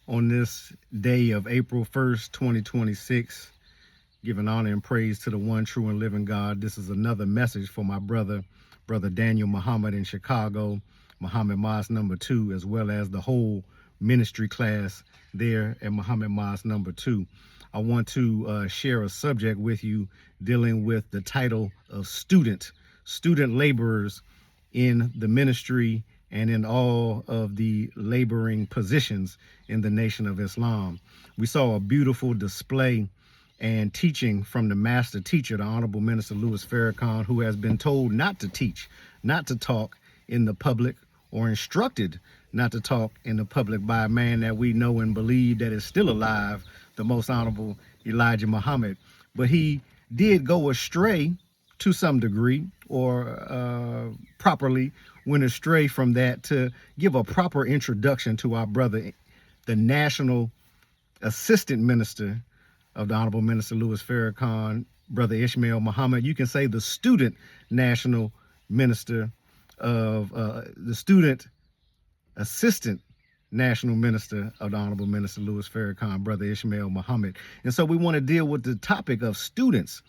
on this day of April 1st, 2026, giving honor and praise to the one true and living God. This is another message for my brother Daniel Muhammad in Chicago, Muhammad Mosque number 2, as well as the whole ministry class there at Muhammad Mosque number 2. I want to share a subject with you dealing with the title of student laborers in the ministry and in all of the laboring positions in the Nation of Islam. We saw a beautiful display and teaching from the master teacher, the Honorable Minister Louis Farrakhan, who has been told not to teach, not to talk in the public, or instructed not to talk in the public by a man that we know and believe that is still alive, the Most Honorable Elijah Muhammad. But he did go astray to some degree, or properly went astray from that to give a proper introduction to our brother, the National Assistant Minister of the Honorable Minister Louis Farrakhan, Brother Ishmael Muhammad. You can say the Student National Minister of the Student Assistant National Minister of the Honorable Minister Louis Farrakhan, Brother Ishmael Muhammad. And so we want to deal with the topic of students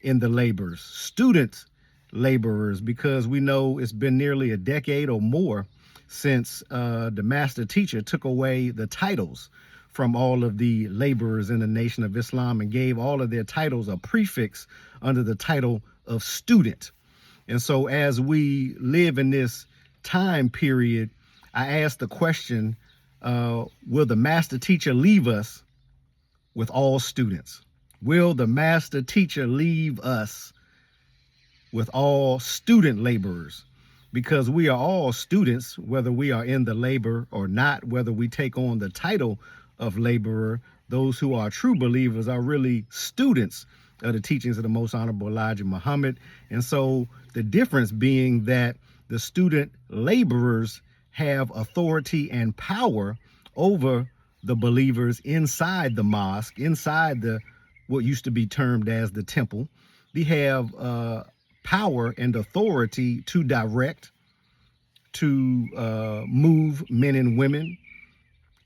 in the labors, student laborers, because we know it's been nearly a decade or more since the master teacher took away the titles from all of the laborers in the Nation of Islam and gave all of their titles a prefix under the title of student. And so as we live in this time period, I asked the question, will the master teacher leave us with all students? Will the master teacher leave us with all student laborers? Because we are all students, whether we are in the labor or not, whether we take on the title of laborer. Those who are true believers are really students of the teachings of the Most Honorable Elijah Muhammad. And so the difference being that the student laborers have authority and power over the believers inside the mosque, inside the what used to be termed as the temple. They have power and authority to direct, to move men and women,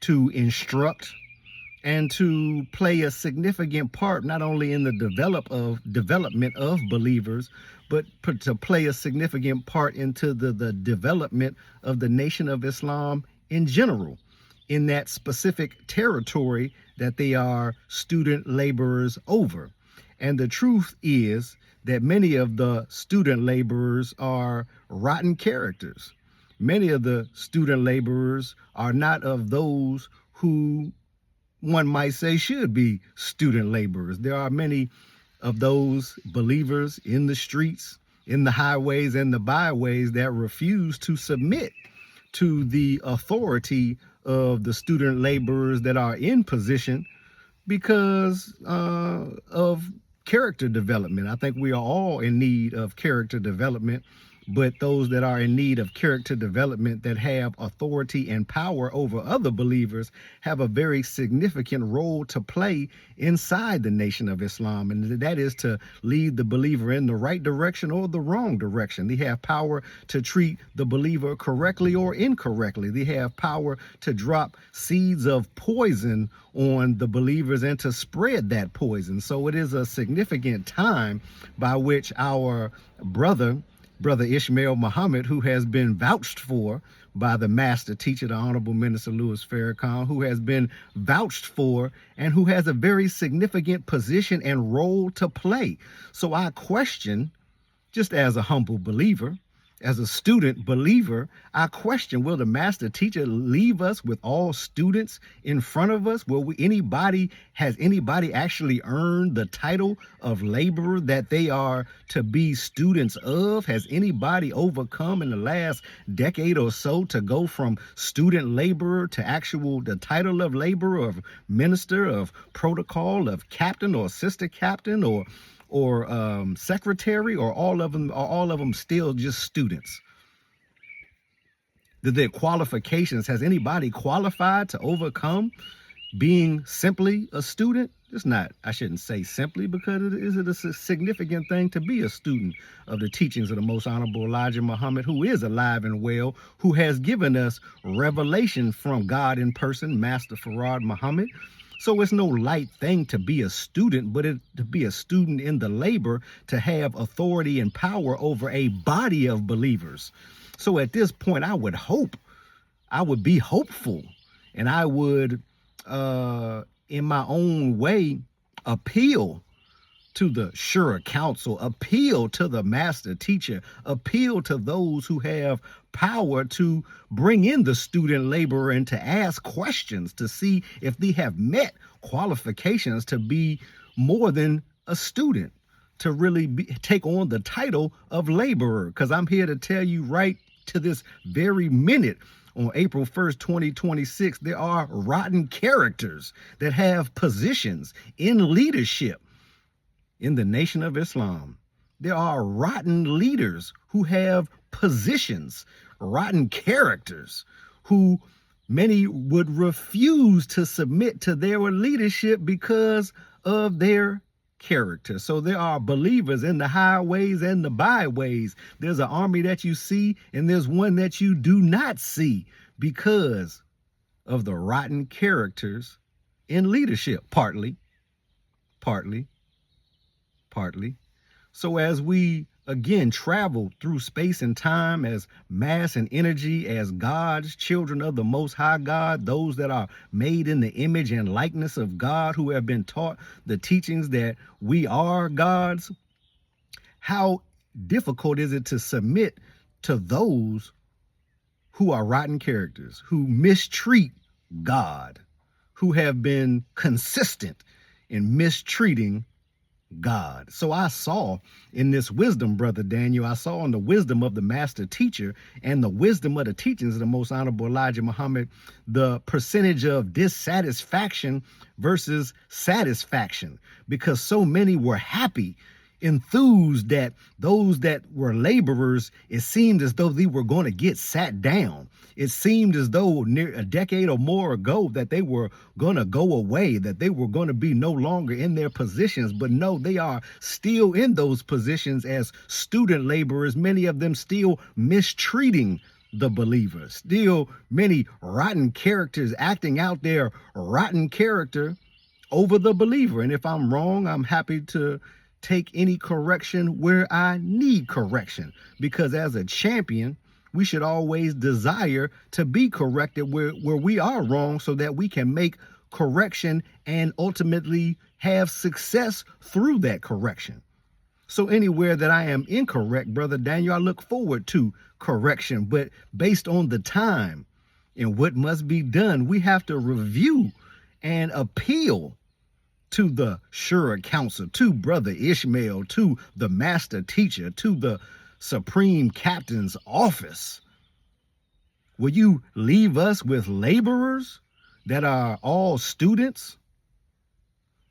to instruct, and to play a significant part not only in the development of believers, but to play a significant part into the development of the Nation of Islam in general, in that specific territory that they are student laborers over. And the truth is that many of the student laborers are rotten characters. Many of the student laborers are not of those who one might say should be student laborers. There are many of those believers in the streets, in the highways and the byways that refuse to submit to the authority of the student laborers that are in position because of character development. I think we are all in need of character development, but those that are in need of character development that have authority and power over other believers have a very significant role to play inside the Nation of Islam. And that is to lead the believer in the right direction or the wrong direction. They have power to treat the believer correctly or incorrectly. They have power to drop seeds of poison on the believers and to spread that poison. So it is a significant time by which our Brother Ishmael Muhammad, who has been vouched for by the master teacher, the Honorable Minister Louis Farrakhan, who has been vouched for and who has a very significant position and role to play. So I question, just as a humble believer, as a student believer, I question, will the master teacher leave us with all students in front of us? Has anybody actually earned the title of laborer that they are to be students of? Has anybody overcome in the last decade or so to go from student laborer to the title of laborer, of minister, of protocol, of captain or sister captain, or secretary, or all of them still just students? Their qualifications, has anybody qualified to overcome being simply a student? It's not, I shouldn't say simply, because it is a significant thing to be a student of the teachings of the most honorable Elijah Muhammad, who is alive and well, who has given us revelation from God in person, Master Farad Muhammad. So it's no light thing to be a student, but to be a student in the labor, to have authority and power over a body of believers. So at this point, I would be hopeful, and I would, in my own way, appeal to the Shura Council, appeal to the master teacher, appeal to those who have power to bring in the student laborer and to ask questions to see if they have met qualifications to be more than a student, to really take on the title of laborer. Because I'm here to tell you right to this very minute, on April 1st, 2026, there are rotten characters that have positions in leadership in the Nation of Islam. There are rotten leaders who have positions, rotten characters who many would refuse to submit to their leadership because of their character. So there are believers in the highways and the byways. There's an army that you see, and there's one that you do not see, because of the rotten characters in leadership, partly. So as we again travel through space and time as mass and energy, as God's children of the Most High God, those that are made in the image and likeness of God, who have been taught the teachings that we are gods, how difficult is it to submit to those who are rotten characters, who mistreat God, who have been consistent in mistreating God? So I saw in this wisdom, Brother Daniel, I saw in the wisdom of the master teacher and the wisdom of the teachings of the most honorable Elijah Muhammad, the percentage of dissatisfaction versus satisfaction, because so many were happy, enthused that those that were laborers, it seemed as though they were going to get sat down. It seemed as though near a decade or more ago that they were going to go away, that they were going to be no longer in their positions. But no, they are still in those positions as student laborers, many of them still mistreating the believers, still many rotten characters acting out their rotten character over the believer. And if I'm wrong, I'm happy to take any correction where I need correction, because as a champion, we should always desire to be corrected where we are wrong, so that we can make correction and ultimately have success through that correction. So anywhere that I am incorrect, Brother Daniel, I look forward to correction, but based on the time and what must be done, we have to review and appeal to the Shura Council, to Brother Ishmael, to the master teacher, to the supreme captain's office. Will you leave us with laborers that are all students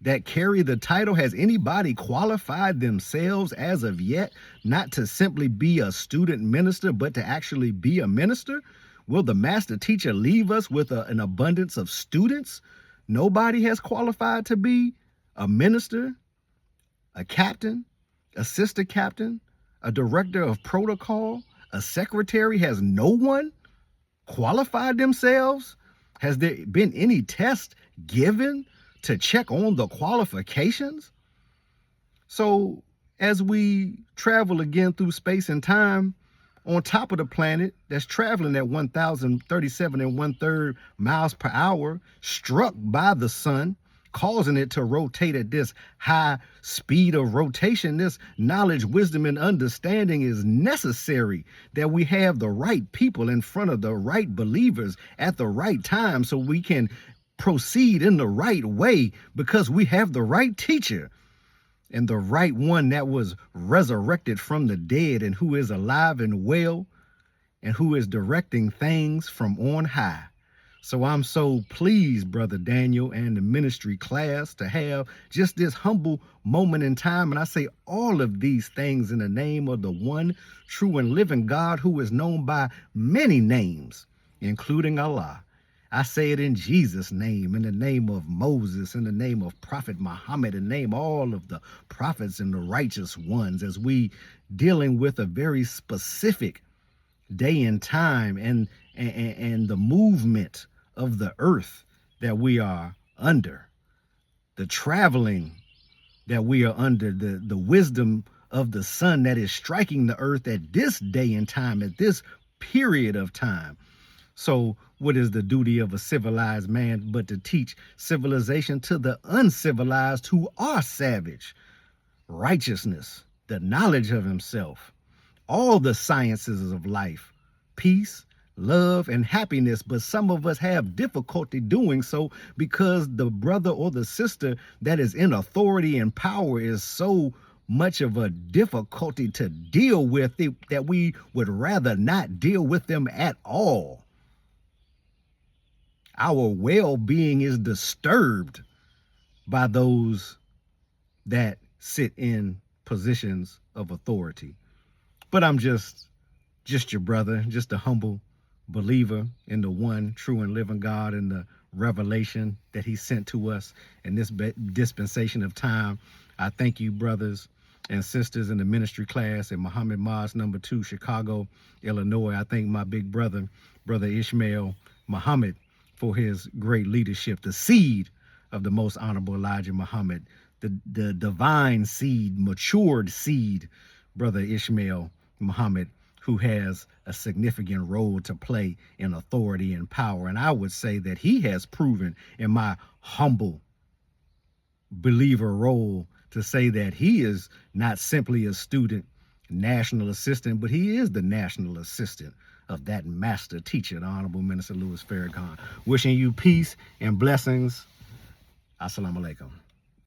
that carry the title? Has anybody qualified themselves as of yet not to simply be a student minister, but to actually be a minister? Will the master teacher leave us with an abundance of students? Nobody has qualified to be a minister, a captain, assistant captain, a director of protocol, a secretary. Has no one qualified themselves? Has there been any test given to check on the qualifications? So as we travel again through space and time, on top of the planet that's traveling at 1,037 1/3 miles per hour, struck by the sun, causing it to rotate at this high speed of rotation, this knowledge, wisdom, and understanding is necessary, that we have the right people in front of the right believers at the right time, so we can proceed in the right way, because we have the right teacher and the right one that was resurrected from the dead, and who is alive and well, and who is directing things from on high. So I'm so pleased, Brother Daniel, and the ministry class, to have just this humble moment in time. And I say all of these things in the name of the one true and living God, who is known by many names, including Allah. I say it in Jesus' name, in the name of Moses, in the name of Prophet Muhammad, in the name of all of the prophets and the righteous ones, as we dealing with a very specific day and time and the movement of the earth that we are under, the traveling that we are under, the wisdom of the sun that is striking the earth at this day and time, at this period of time. So what is the duty of a civilized man but to teach civilization to the uncivilized who are savage? Righteousness, the knowledge of himself, all the sciences of life, peace, love, and happiness. But some of us have difficulty doing so because the brother or the sister that is in authority and power is so much of a difficulty to deal with that we would rather not deal with them at all. Our well-being is disturbed by those that sit in positions of authority. But I'm just your brother, just a humble believer in the one true and living God and the revelation that he sent to us in this dispensation of time. I thank you, brothers and sisters in the ministry class at Muhammad Mosque number 2, Chicago, Illinois. I thank my big brother, Brother Ishmael Muhammad, for his great leadership, the seed of the most honorable Elijah Muhammad, the divine seed, matured seed, Brother Ishmael Muhammad, who has a significant role to play in authority and power. And I would say that he has proven in my humble believer role to say that he is not simply a student national assistant, but he is the national assistant of that master teacher, the Honorable Minister Louis Farrakhan. Wishing you peace and blessings. Assalamu alaikum.